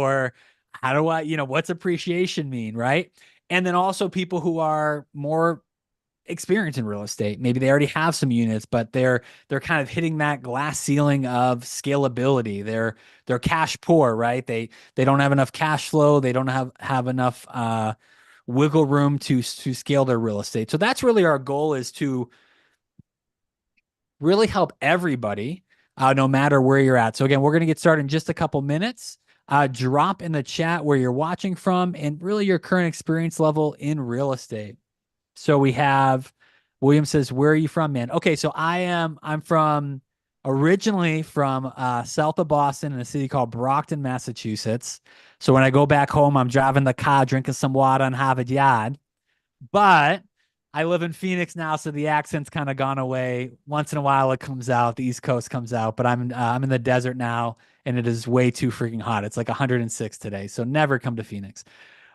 Or how do I, what's appreciation mean, right? And then also people who are more experienced in real estate. Maybe they already have some units, but they're kind of hitting that glass ceiling of scalability. They're cash poor, right? They don't have enough cash flow. They don't have enough wiggle room to scale their real estate. So that's really our goal, is to really help everybody, no matter where you're at. So again, we're going to get started in just a couple minutes. Drop in the chat where you're watching from and really your current experience level in real estate. So we have William says, "Where are you from, man?" Okay, so I'm from originally from south of Boston in a city called Brockton, Massachusetts. So when I go back home, I'm driving the car, drinking some water on Harvard Yard. But I live in Phoenix now, so the accent's kind of gone away. Once in a while, it comes out. The East Coast comes out, but I'm in the desert now, and it is way too freaking hot. It's like 106 today, so never come to Phoenix.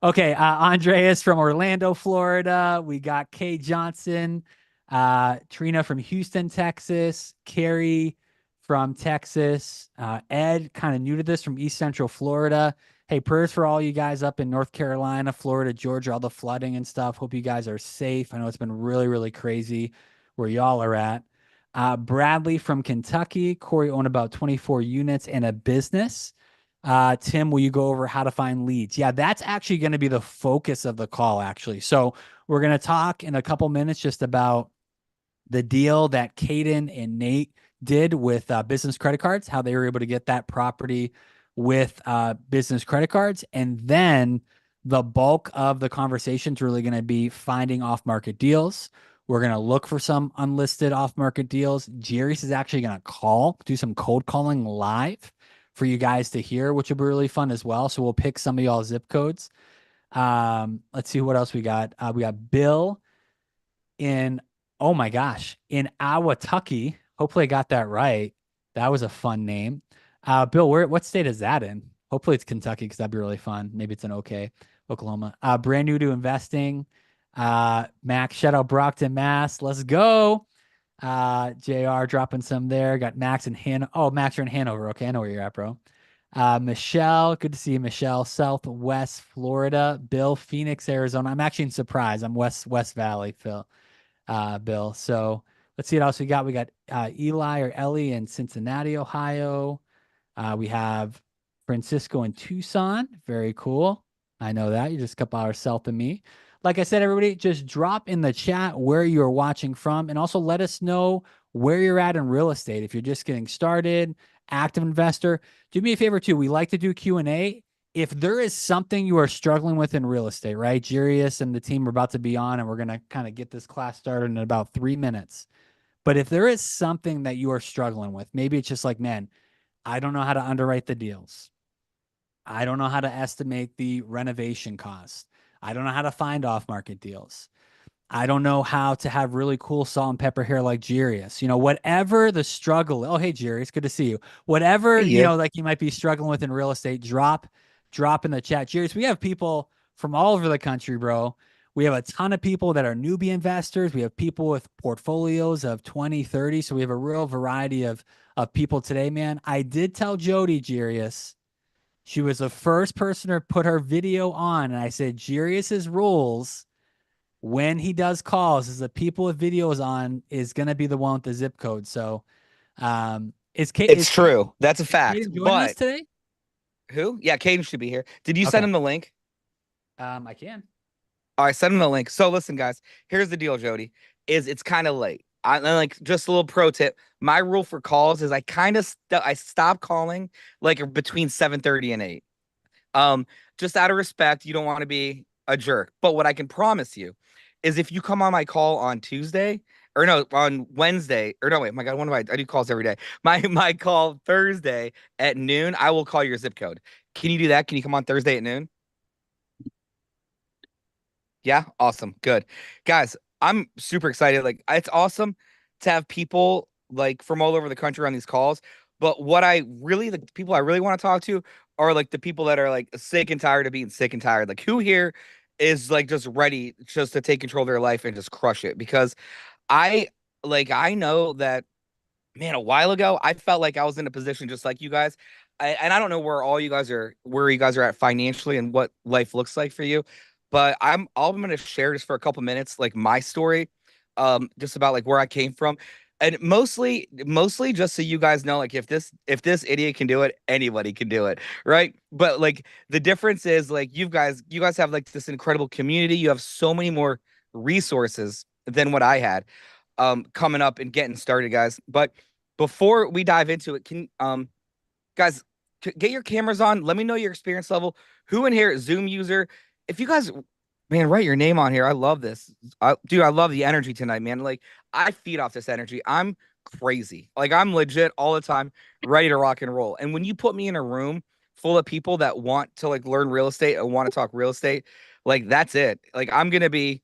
Okay, Andreas from Orlando, Florida. We got Kay Johnson, Trina from Houston, Texas, Carrie from Texas, Ed, kind of new to this, from East Central Florida. Hey, prayers for all you guys up in North Carolina, Florida, Georgia, all the flooding and stuff. Hope you guys are safe. I know it's been really, really crazy where y'all are at. Bradley from Kentucky. Corey owned about 24 units and a business. Tim, will you go over how to find leads? Yeah, that's actually going to be the focus of the call, actually. So we're going to talk in a couple minutes just about the deal that Caden and Nate did with business credit cards, how they were able to get that property with business credit cards. And then the bulk of the conversation is really going to be finding off-market deals. We're going to look for some unlisted off-market deals. Jerry's is actually going to do some cold calling live for you guys to hear, which will be really fun as well. So we'll pick some of y'all zip codes. Let's see what else we got. We got Bill in, oh my gosh, in Awatucky. Hopefully I got that right. That was a fun name. Bill, what state is that in? Hopefully it's Kentucky, because that'd be really fun. Maybe it's in Oklahoma. Brand new to investing. Max, shout out Brockton, Mass. Let's go. JR dropping some there. Got Max and Hanover. Oh, Max, you're in Hanover. Okay, I know where you're at, bro. Michelle, good to see you, Michelle. Southwest Florida. Bill, Phoenix, Arizona. I'm actually in Surprise. I'm West Valley, Bill. So let's see what else we got. We got Eli or Ellie in Cincinnati, Ohio. We have Francisco in Tucson. Very cool. I know that. You're just a couple hours south of me. Like I said, everybody, just drop in the chat where you're watching from, and also let us know where you're at in real estate. If you're just getting started, active investor, do me a favor too. We like to do Q&A. If there is something you are struggling with in real estate, right? Jarius and the team are about to be on, and we're going to kind of get this class started in about 3 minutes. But if there is something that you are struggling with, maybe it's just like, man, I don't know how to underwrite the deals. I don't know how to estimate the renovation cost. I don't know how to find off-market deals. I don't know how to have really cool salt and pepper hair like Jarius. Whatever the struggle. Oh, hey, Jarius, good to see you. Whatever, Yeah. like you might be struggling with in real estate, drop in the chat. Jarius, we have people from all over the country, bro. We have a ton of people that are newbie investors. We have people with portfolios of 20, 30. So we have a real variety of people today, man. I did tell Jody, Jarius, she was the first person to put her video on, and I said, Jarius's rules when he does calls is the people with videos on is going to be the one with the zip code. So, is Kate, It's true. That's a is fact. Kaden joining us But today? who? Yeah, Caden should be here. Did you send Okay. him the link? I can. All right, send him the link. So listen, guys, here's the deal, Jody. Is it's kind of late. I like just a little pro tip. My rule for calls is I stop calling like between 7:30 and 8. Um, just out of respect, you don't want to be a jerk. But what I can promise you is if you come on my call on Tuesday, or no, on Wednesday, or no, wait, my God, one of I do calls every day. My call Thursday at noon, I will call your zip code. Can you do that? Can you come on Thursday at noon? Yeah, awesome. Good. Guys, I'm super excited. Like it's awesome to have people like from all over the country on these calls. But the people I really want to talk to are like the people that are like sick and tired of being sick and tired. Like who here is like just ready just to take control of their life and just crush it? Because I I know that, man, a while ago, I felt like I was in a position just like you guys. and I don't know where you guys are at financially and what life looks like for you, but I'm going to share just for a couple minutes like my story, just about like where I came from, and mostly just so you guys know like if this idiot can do it, anybody can do it, right? But like the difference is like you guys have like this incredible community. You have so many more resources than what I had, coming up and getting started, guys. But before we dive into it, can guys, get your cameras on. Let me know your experience level. Who in here, Zoom user? If you guys, man, write your name on here. I love this. Dude, I love the energy tonight, man. Like, I feed off this energy. I'm crazy. Like, I'm legit all the time, ready to rock and roll. And when you put me in a room full of people that want to like learn real estate and want to talk real estate, like, that's it. Like, I'm going to be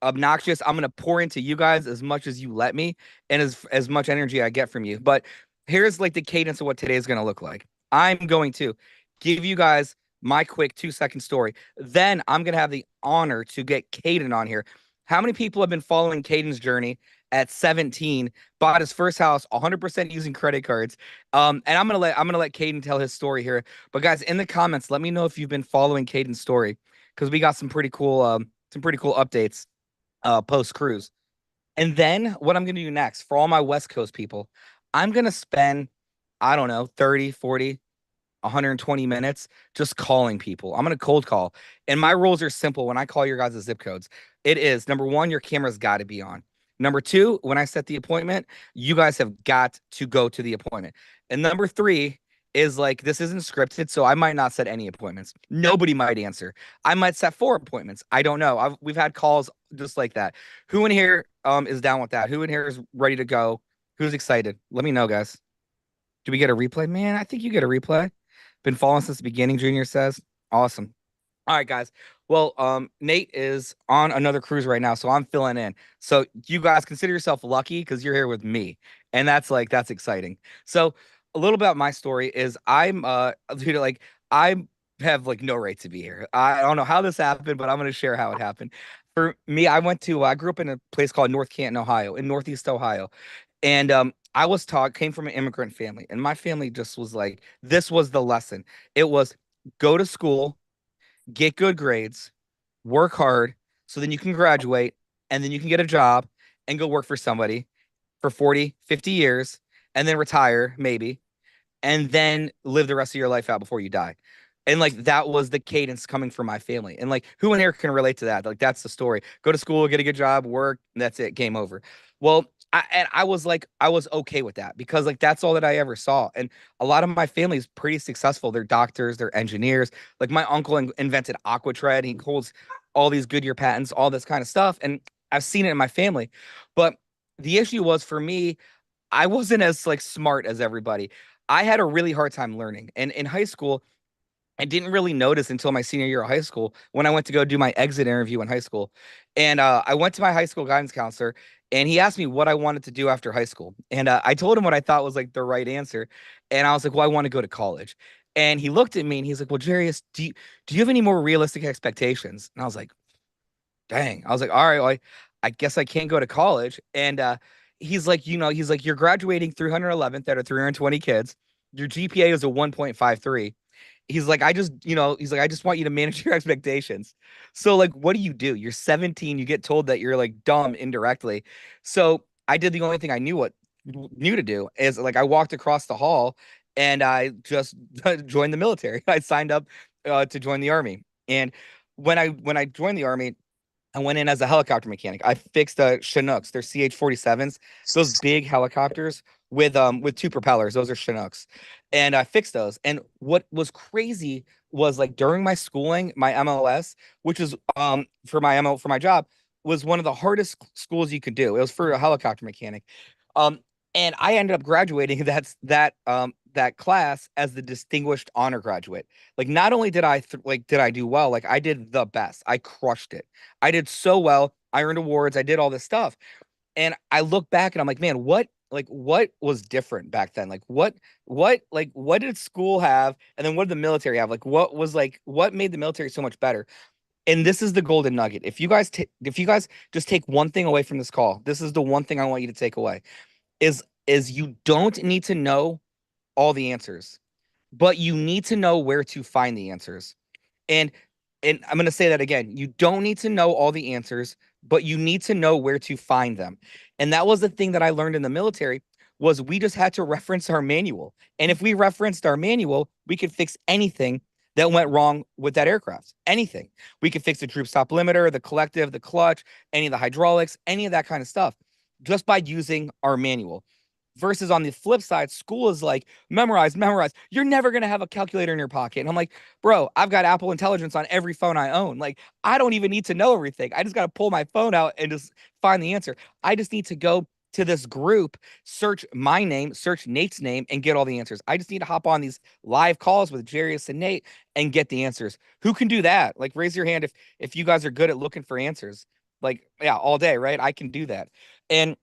obnoxious. I'm gonna pour into you guys as much as you let me and as much energy I get from you. But here's like the cadence of what today is gonna look like. I'm going to give you guys my quick 2 second story. Then I'm gonna have the honor to get Caden on here. How many people have been following Caden's journey at 17, bought his first house 100% using credit cards? And I'm gonna let Caden tell his story here. But guys, in the comments, let me know if you've been following Caden's story because we got some pretty cool updates post cruise. And then what I'm going to do next for all my West Coast people, I'm going to spend, I don't know, 30, 40, 120 minutes just calling people. I'm going to cold call. And my rules are simple when I call your guys' zip codes. It is number one, your camera's got to be on. Number two, when I set the appointment, you guys have got to go to the appointment. And number three is like, this isn't scripted, so I might not set any appointments. Nobody might answer. I might set 4 appointments. I don't know. We've had calls just like that. Who in here is down with that? Who in here is ready to go? Who's excited? Let me know, guys. Do we get a replay? Man, I think you get a replay. Been following since the beginning, Junior says. Awesome. All right, guys. Well, Nate is on another cruise right now, so I'm filling in. So you guys consider yourself lucky because you're here with me, and that's exciting. So a little about my story is I'm dude, like I have like no right to be here. I don't know how this happened, but I'm gonna share how it happened. For me, I grew up in a place called North Canton, Ohio, in Northeast Ohio, and I was taught came from an immigrant family, and my family just was like this was the lesson. It was go to school, get good grades, work hard, so then you can graduate and then you can get a job and go work for somebody for 40, 50 years and then retire maybe and then live the rest of your life out before you die. And like that was the cadence coming from my family. And like who in here can relate to that? Like that's the story. Go to school, get a good job, work, and that's it, game over. Well, I was like I was okay with that because like that's all that I ever saw. And a lot of my family is pretty successful. They're doctors, they're engineers. Like my uncle invented Aquatred. He holds all these Goodyear patents, all this kind of stuff. And I've seen it in my family. But the issue was for me, I wasn't as like smart as everybody. I had a really hard time learning. And in high school, I didn't really notice until my senior year of high school when I went to go do my exit interview in high school. And I went to my high school guidance counselor and he asked me what I wanted to do after high school. And I told him what I thought was like the right answer. And I was like, well, I want to go to college. And he looked at me and he's like, well, Jarius, do you have any more realistic expectations? And I was like, dang. I was like, all right, well, I guess I can't go to college. And he's like, he's like, you're graduating 311th out of 320 kids. Your GPA is a 1.53. He's like, he's like, I just want you to manage your expectations. So, like, what do? You're 17, you get told that you're like dumb indirectly. So I did the only thing I knew to do is like I walked across the hall and I just joined the military. I signed up to join the army. And when I joined the army, I went in as a helicopter mechanic. I fixed Chinooks. They're CH-47s, those big helicopters with two propellers. Those are Chinooks. And I fixed those. And what was crazy was like during my schooling, my MLS, which is for my job, was one of the hardest schools you could do. It was for a helicopter mechanic. Um and I ended up graduating that class as the distinguished honor graduate. Like not only did I do well, like I did the best. I crushed it. I did so well. I earned awards. I did all this stuff. And I look back and I'm like, man, what was different back then? What did school have? And then what did the military have? What made the military so much better? And this is the golden nugget. If you guys just take one thing away from this call, this is the one thing I want you to take away is you don't need to know all the answers. but you need to know where to find the answers. And I'm going to say that again. You don't need to know all the answers, but you need to know where to find them. And that was the thing that I learned in the military was we just had to reference our manual. And if we referenced our manual, we could fix anything that went wrong with that aircraft. Anything. We could fix the droop stop limiter, the collective, the clutch, any of the hydraulics, any of that kind of stuff just by using our manual. Versus on the flip side, school is like memorize, memorize. You're never going to have a calculator in your pocket. And I'm like, bro, I've got Apple Intelligence on every phone I own. Like, I don't even need to know everything. I just got to pull my phone out and just find the answer. I just need to go to this group, search my name, search Nate's name, and get all the answers. I just need to hop on these live calls with Jarius and Nate and get the answers. Who can do that? Like, raise your hand if you guys are good at looking for answers. Like, yeah, all day, right? I can do that. And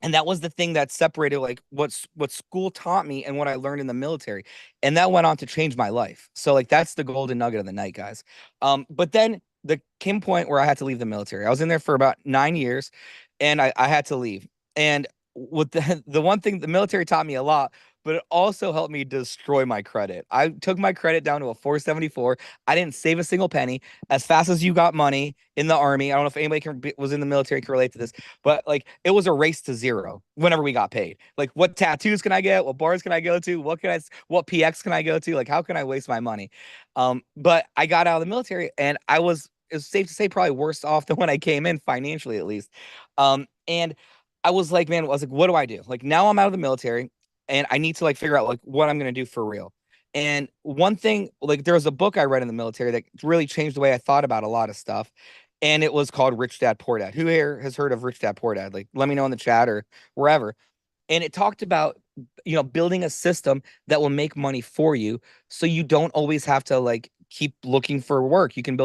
that was the thing that separated like what school taught me and what I learned in the military. And that went on to change my life. So like that's the golden nugget of the night, guys. But then the came point where I had to leave the military. I was in there for about 9 years and I had to leave. And with the one thing the military taught me a lot, but it also helped me destroy my credit. I took my credit down to a 474. I didn't save a single penny. As fast as you got money in the army, I don't know if anybody was in the military can relate to this, but like it was a race to zero whenever we got paid. Like, what tattoos can I get? What bars can I go to? What PX can I go to? Like, how can I waste my money? But I got out of the military and it's safe to say probably worse off than when I came in financially, at least. And I was like, man, I was like, what do I do? Like, now I'm out of the military and I need to like figure out like what I'm going to do for real. And one thing, like there was a book I read in the military that really changed the way I thought about a lot of stuff. And it was called Rich Dad Poor Dad. Who here has heard of Rich Dad Poor Dad? Like, let me know in the chat or wherever. And it talked about, building a system that will make money for you. So you don't always have to like keep looking for work. You can build